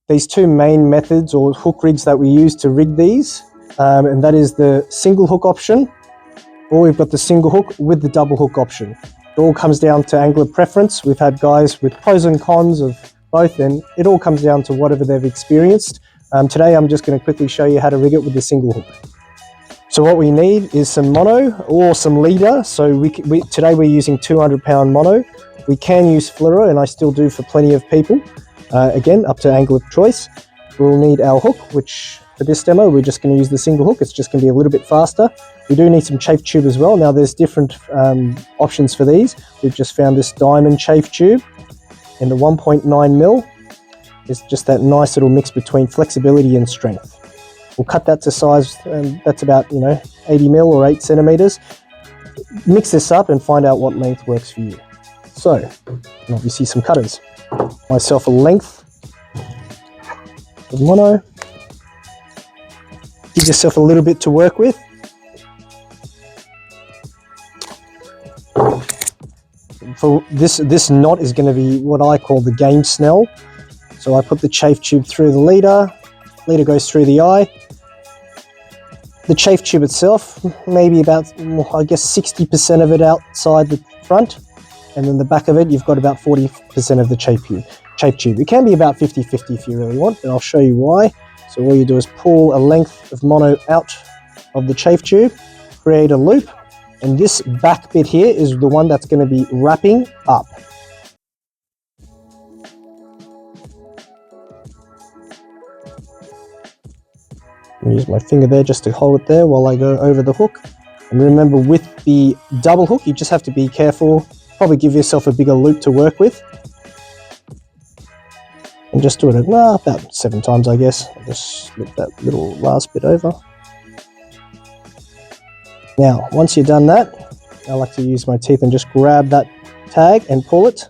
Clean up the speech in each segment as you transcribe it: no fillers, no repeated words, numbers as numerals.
these two main methods or hook rigs that we use to rig these, and that is the single hook option, or we've got the single hook with the double hook option. It all comes down to angler preference. We've had guys with pros and cons of both, and it all comes down to whatever they've experienced. Today I'm just going to quickly show you how to rig it with the single hook. So what we need is some mono or some leader. So today we're using 200-pound mono. We can use fluoro, and I still do for plenty of people. Again, up to angler choice. We'll need our hook, which for this demo we're just going to use the single hook. It's just going to be a little bit faster. We do need some chafe tube as well. Now there's different options for these. We've just found this diamond chafe tube, and the 1.9 mil is just that nice little mix between flexibility and strength. We'll cut that to size, that's about 80 mil or 8 centimeters. Mix this up and find out what length works for you. So, obviously some cutters. Myself a length of mono. Give yourself a little bit to work with. For this knot is going to be what I call the game snell. So I put the chafe tube through the leader goes through the eye. The chafe tube itself, maybe about, I guess 60% of it outside the front, and then the back of it, you've got about 40% of the chafe tube. It can be about 50-50 if you really want, and I'll show you why. So all you do is pull a length of mono out of the chafe tube, create a loop, and this back bit here is the one that's going to be wrapping up. Use my finger there just to hold it there while I go over the hook. And remember, with the double hook, you just have to be careful. Probably give yourself a bigger loop to work with. And just do it about 7 times, I guess. I'll just slip that little last bit over. Now, once you've done that, I like to use my teeth and just grab that tag and pull it.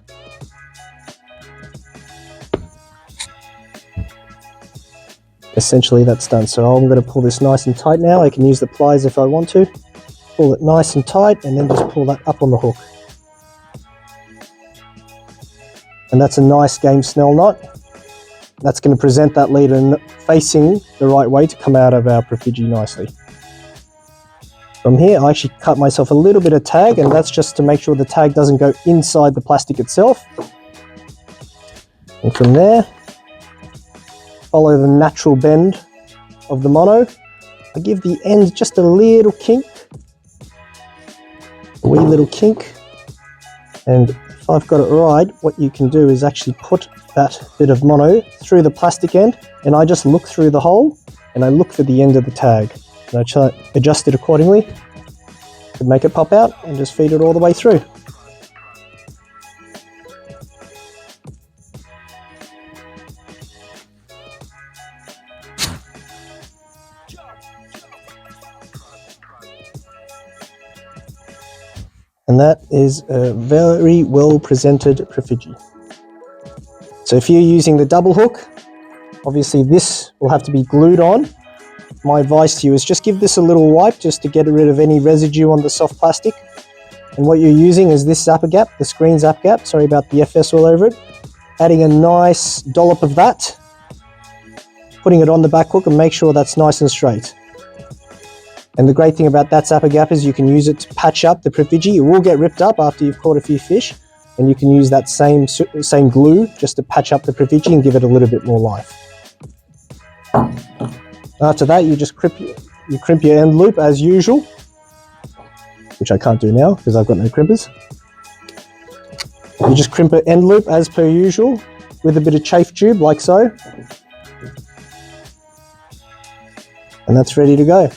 Essentially that's done. So I'm going to pull this nice and tight now. I can use the pliers if I want to. Pull it nice and tight and then just pull that up on the hook. And that's a nice game snell knot. That's going to present that leader facing the right way to come out of our Profidgie nicely. From here I actually cut myself a little bit of tag, and that's just to make sure the tag doesn't go inside the plastic itself. And from there, follow the natural bend of the mono. I give the end just a little kink, a wee little kink, and if I've got it right, what you can do is actually put that bit of mono through the plastic end, and I just look through the hole and I look for the end of the tag, and I try to adjust it accordingly to make it pop out and just feed it all the way through. And that is a very well presented Profidgie. So if you're using the double hook, obviously this will have to be glued on. My advice to you is just give this a little wipe just to get rid of any residue on the soft plastic. And what you're using is this zapper gap, the screen zap gap, sorry about the FS all over it. Adding a nice dollop of that, putting it on the back hook, and make sure that's nice and straight. And the great thing about that zapper gap is you can use it to patch up the Profidgie. It will get ripped up after you've caught a few fish, and you can use that same glue just to patch up the Profidgie and give it a little bit more life. After that, you just crimp your end loop as usual, which I can't do now because I've got no crimpers. You just crimp an end loop as per usual with a bit of chafe tube like so, and that's ready to go.